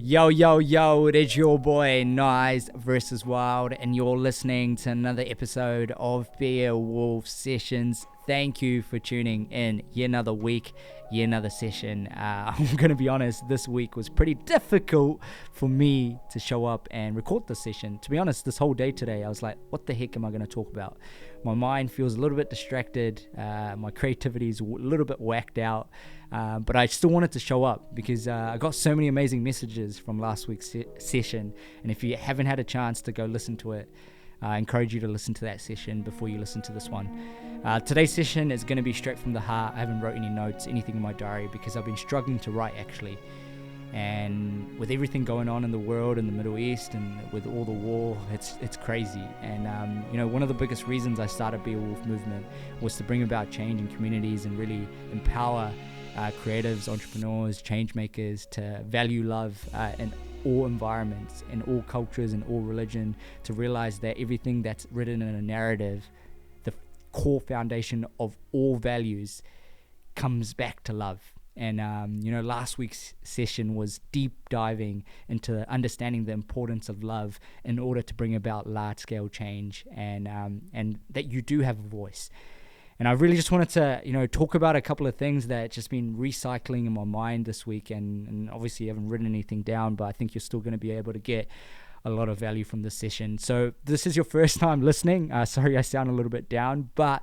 Yo, yo, yo, it is your boy, Nice versus Wild, and you're listening to another episode of Beowulf Sessions. Thank you for tuning in. Yet another week, yet another session. I'm going to be honest, this week was pretty difficult for me to show up and record this session. To be honest, this whole day today, I was like, what the heck am I going to talk about? My mind feels a little bit distracted. My creativity is a little bit whacked out. But I still wanted to show up because I got so many amazing messages from last week's session. And if you haven't had a chance to go listen to it, I encourage you to listen to that session before you listen to this one. Today's session is going to be straight from the heart. I haven't wrote any notes, anything in my diary, because I've been struggling to write actually. And with everything going on in the world, in the Middle East, and with all the war, it's crazy. And one of the biggest reasons I started Beowulf Movement was to bring about change in communities and really empower creatives, entrepreneurs, change makers to value love in all environments, in all cultures, and all religion, to realize that everything that's written in a narrative, the core foundation of all values, comes back to love. And last week's session was deep diving into understanding the importance of love in order to bring about large scale change, and that you do have a voice. And I really just wanted to, talk about a couple of things that just been recycling in my mind this week. And obviously I haven't written anything down, but I think you're still going to be able to get a lot of value from this session. So this is your first time listening. Sorry, I sound a little bit down, but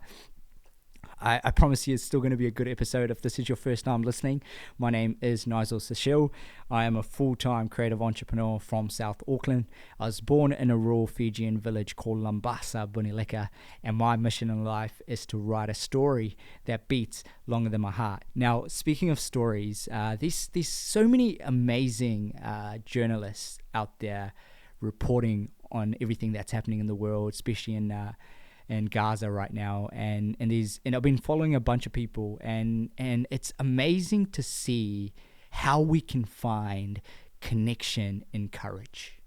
I promise you it's still going to be a good episode. If this is your first time listening, my name is Nigel Sashil. I am a full-time creative entrepreneur from South Auckland. I was born in a rural Fijian village called Lambasa, Bunileka, and my mission in life is to write a story that beats longer than my heart. Now, speaking of stories, there's so many amazing journalists out there reporting on everything that's happening in the world, especially in Gaza right now, and I've been following a bunch of people, and it's amazing to see how we can find connection in courage.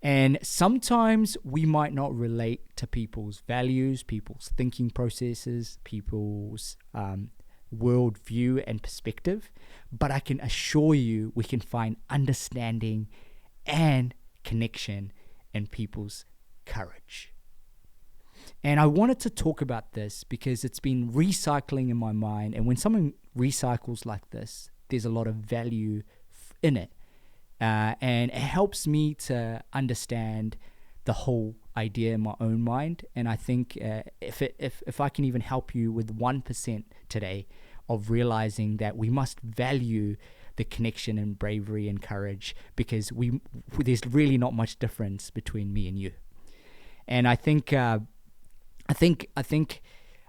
And sometimes we might not relate to people's values, people's thinking processes, people's worldview and perspective, but I can assure you we can find understanding and connection in people's courage. And I wanted to talk about this because it's been recycling in my mind. And when someone recycles like this, there's a lot of value in it. And it helps me to understand the whole idea in my own mind. And I think if I can even help you with 1% today of realizing that we must value the connection and bravery and courage, because there's really not much difference between me and you. And I think a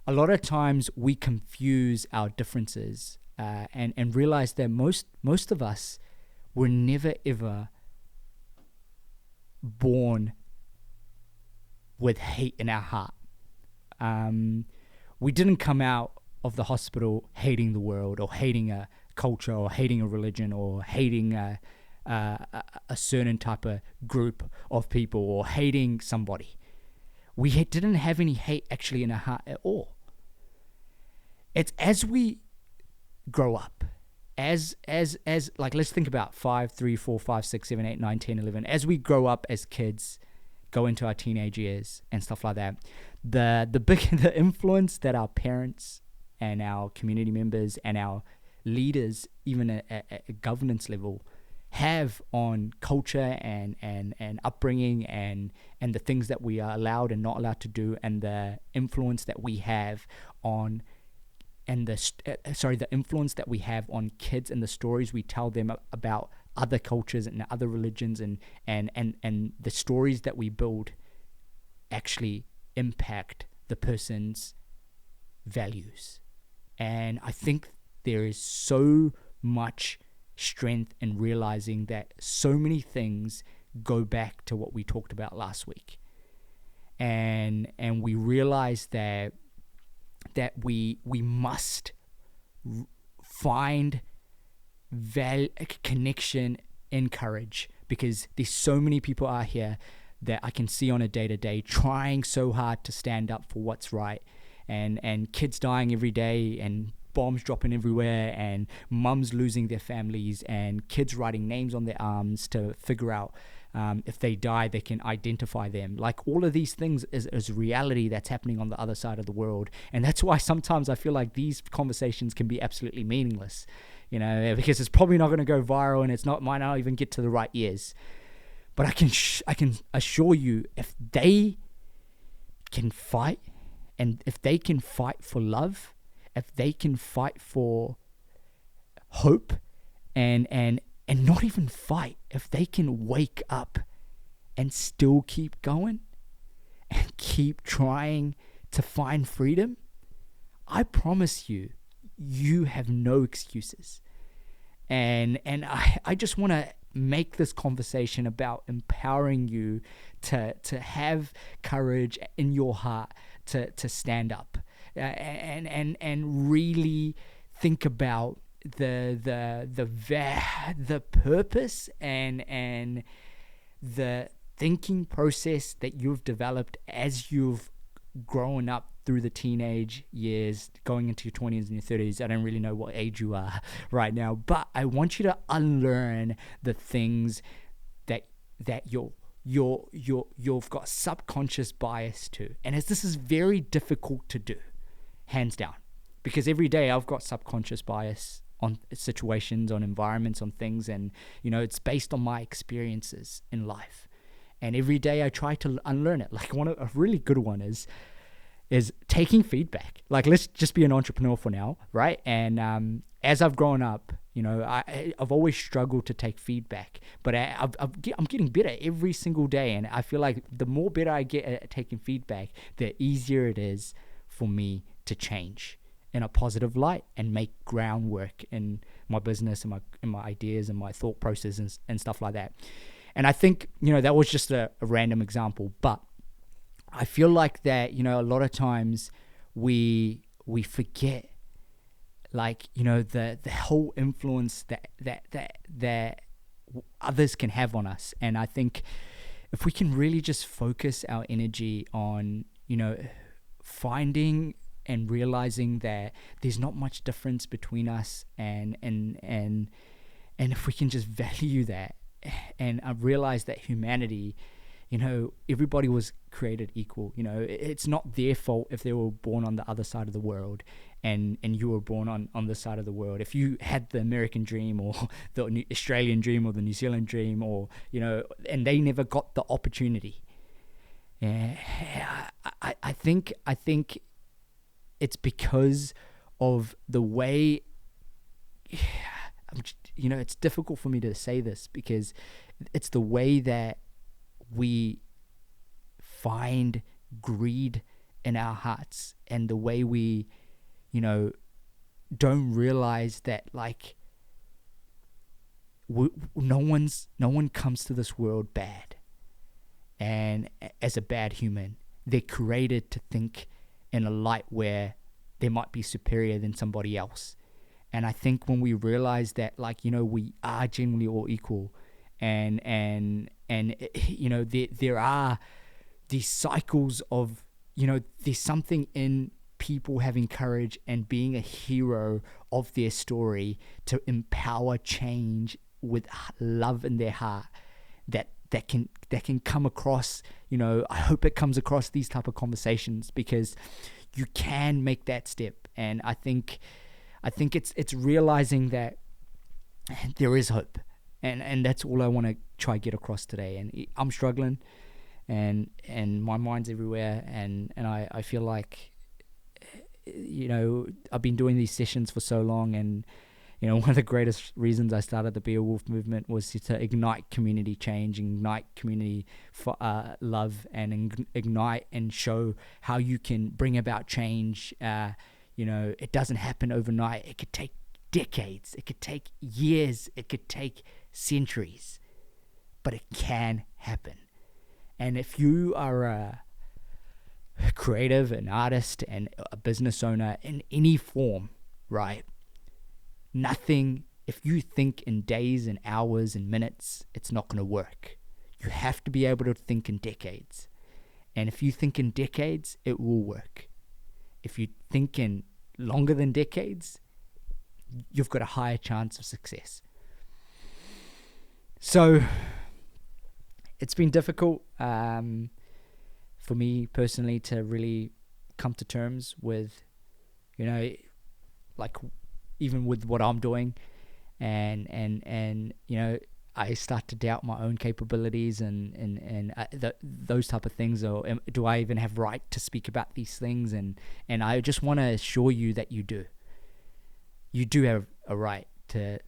lot of times we confuse our differences and realize that most of us were never ever born with hate in our heart. We didn't come out of the hospital hating the world, or hating a culture, or hating a religion, or hating a certain type of group of people, or hating somebody. We didn't have any hate actually in our heart at all. It's as we grow up, as like, let's think about 5, 3, 4, 5, 6, 7, 8, 9, 10, 11. As we grow up as kids, go into our teenage years and stuff like that, the influence that our parents and our community members and our leaders, even at governance level, have on culture and upbringing and the things that we are allowed and not allowed to do, and the influence that we have on the influence that we have on kids and the stories we tell them about other cultures and other religions, and the stories that we build actually impact the person's values. And I think there is so much strength in realizing that so many things go back to what we talked about last week, and we realize that we must find connection and courage, because there's so many people out here that I can see on a day-to-day trying so hard to stand up for what's right, and kids dying every day, and bombs dropping everywhere, and mums losing their families, and kids writing names on their arms to figure out if they die, they can identify them. Like, all of these things is reality that's happening on the other side of the world. And that's why sometimes I feel like these conversations can be absolutely meaningless, because it's probably not going to go viral, and might not even get to the right ears. But I can assure you, if they can fight, and if they can fight for love, if they can fight for hope, and not even fight, if they can wake up and still keep going and keep trying to find freedom, I promise you, you have no excuses. And I just want to make this conversation about empowering you to have courage in your heart to stand up, and really think about the purpose and the thinking process that you've developed as you've grown up through the teenage years, going into your 20s and your 30s. I don't really know what age you are right now, but I want you to unlearn the things that you've got subconscious bias to. And this is very difficult to do, hands down, because every day I've got subconscious bias on situations, on environments, on things, and it's based on my experiences in life. And every day I try to unlearn it. Like, a really good one is taking feedback. Like, let's just be an entrepreneur for now, right? And as I've grown up, I've always struggled to take feedback, but I'm getting better every single day. And I feel like the more better I get at taking feedback, the easier it is for me to change in a positive light and make groundwork in my business and my ideas and my thought processes and stuff like that. And I think, that was just a random example, but I feel like that, a lot of times we forget, like, the whole influence that others can have on us. And I think if we can really just focus our energy on, finding and realizing that there's not much difference between us, and if we can just value that, and I realize that humanity, everybody was created equal. It's not their fault if they were born on the other side of the world, and you were born on this side of the world. If you had the American dream, or the Australian dream, or the New Zealand dream, or and they never got the opportunity. I think it's because of the way, it's difficult for me to say this, because it's the way that we find greed in our hearts, and the way we, don't realize that, like, no one comes to this world bad, and as a bad human. They're created to think in a light where they might be superior than somebody else. And I think when we realize that, like, we are generally all equal, and there are these cycles of, there's something in people having courage and being a hero of their story to empower change with love in their heart, that can come across, I hope it comes across these type of conversations, because you can make that step. And I think it's realizing that there is hope, and that's all I want to try get across today. And I'm struggling, and my mind's everywhere, and I feel like, I've been doing these sessions for so long, and one of the greatest reasons I started the Be a Wolf movement was to ignite community change, ignite community for love, and ignite and show how you can bring about change. It doesn't happen overnight. It could take decades. It could take years. It could take centuries. But it can happen. And if you are a creative, an artist, and a business owner in any form, right? If you think in days and hours and minutes, it's not going to work. You have to be able to think in decades. And if you think in decades, it will work. If you think in longer than decades, you've got a higher chance of success. So it's been difficult for me personally to really come to terms with, like even with what I'm doing, and I start to doubt my own capabilities and those type of things. Or do I even have right to speak about these things? And I just want to assure you that you do. You do have a right to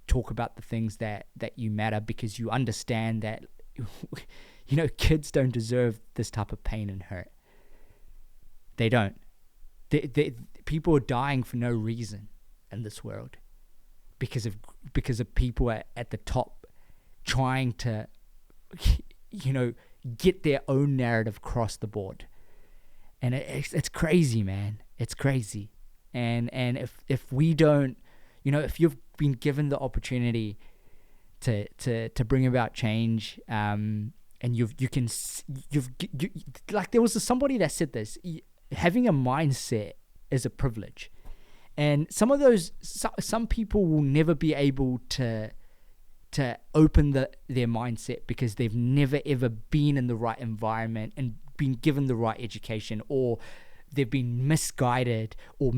talk about the things that you matter, because you understand that, kids don't deserve this type of pain and hurt. They don't. People are dying for no reason in this world because of people at the top trying to, get their own narrative across the board. And it's crazy, man. It's crazy. And if we don't, if you've been given the opportunity to bring about change, and like there was somebody that said this, having a mindset is a privilege. And some people will never be able to open their mindset because they've never ever been in the right environment and been given the right education, or they've been misguided or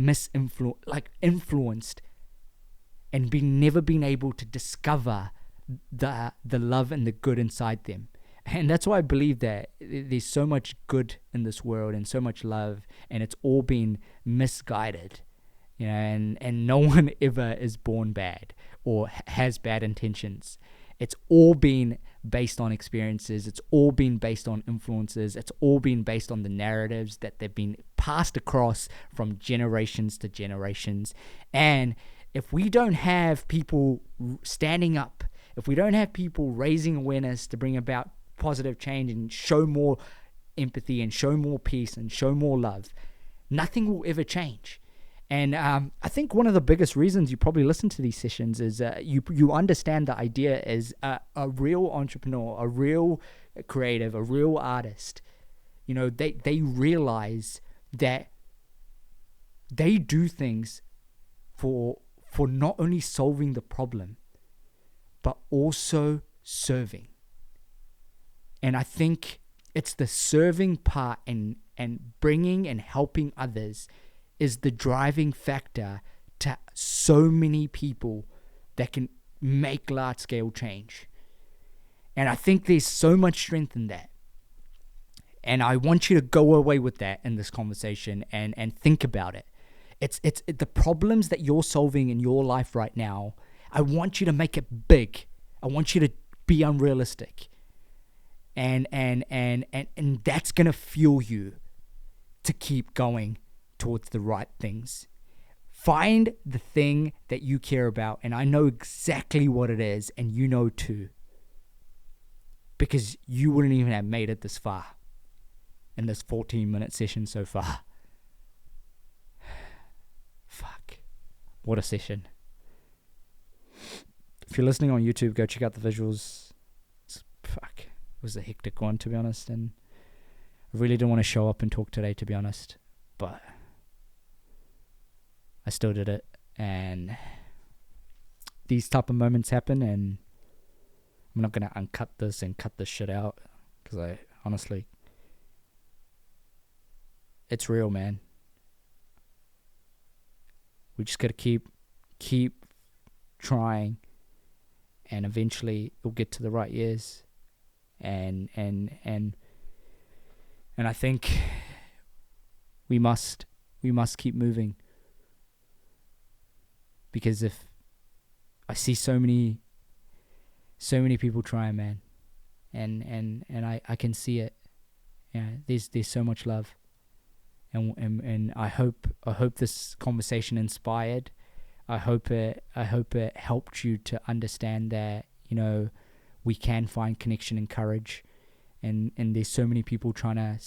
influenced, and never been able to discover the love and the good inside them. And that's why I believe that there's so much good in this world and so much love, and it's all been misguided, and no one ever is born bad or has bad intentions. It's all been based on experiences. It's all been based on influences. It's all been based on the narratives that they've been passed across from generations to generations. And if we don't have people standing up, if we don't have people raising awareness to bring about positive change and show more empathy and show more peace and show more love, nothing will ever change. And I think one of the biggest reasons you probably listen to these sessions is you understand the idea is a real entrepreneur, a real creative, a real artist. They realize that they do things for not only solving the problem, but also serving. And I think it's the serving part and bringing and helping others is the driving factor to so many people that can make large-scale change. And I think there's so much strength in that. And I want you to go away with that in this conversation and think about it. It's the problems that you're solving in your life right now. I want you to make it big. I want you to be unrealistic. And that's going to fuel you to keep going towards the right things. Find the thing that you care about, and I know exactly what it is, and you know too, because you wouldn't even have made it this far in this 14-minute session so far. Fuck, what a session. If you're listening on YouTube, go check out the visuals. It was a hectic one, to be honest, and I really didn't want to show up and talk today, to be honest, but I still did it. And these type of moments happen, and I'm not going to uncut this and cut this shit out, because I honestly, it's real, man. We just got to keep trying, and eventually it'll get to the right years. And I think we must keep moving, because if I see so many people trying, man, and I can see it. There's so much love, and I hope this conversation inspired. I hope it helped you to understand that we can find connection and courage, and there's so many people trying to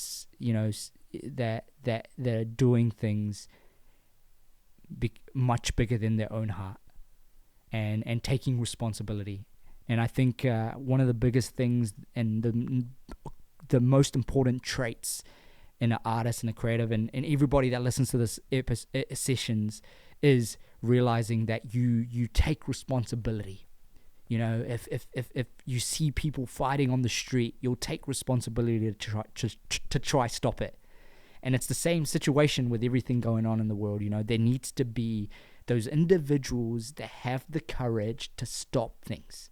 that are doing things much bigger than their own heart, and taking responsibility. And I think one of the biggest things and the most important traits in an artist and a creative and everybody that listens to this sessions is realizing that you take responsibility. You know, if you see people fighting on the street, you'll take responsibility to try stop it. And it's the same situation with everything going on in the world. You know, there needs to be those individuals that have the courage to stop things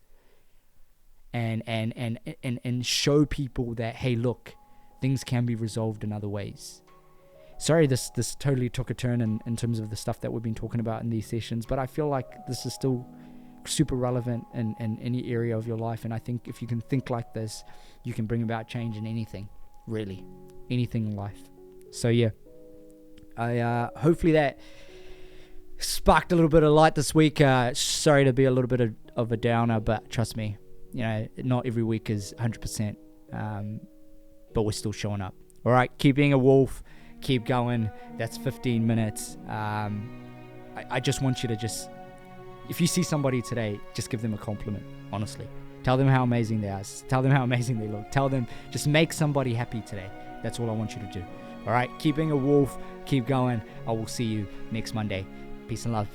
and show people that, hey, look, things can be resolved in other ways. Sorry, this totally took a turn in terms of the stuff that we've been talking about in these sessions, but I feel like this is still super relevant in any area of your life. And I think if you can think like this, you can bring about change in anything, really, anything in life. So yeah, I hopefully that sparked a little bit of light this week. Sorry to be a little bit of a downer, but trust me, you know, not every week is 100%, but we're still showing up. All right, keep being a wolf, keep going. That's 15 minutes. I just want you to if you see somebody today, just give them a compliment, honestly. Tell them how amazing they are. Tell them how amazing they look. Tell them, just make somebody happy today. That's all I want you to do. All right, keep being a wolf, keep going. I will see you next Monday. Peace and love.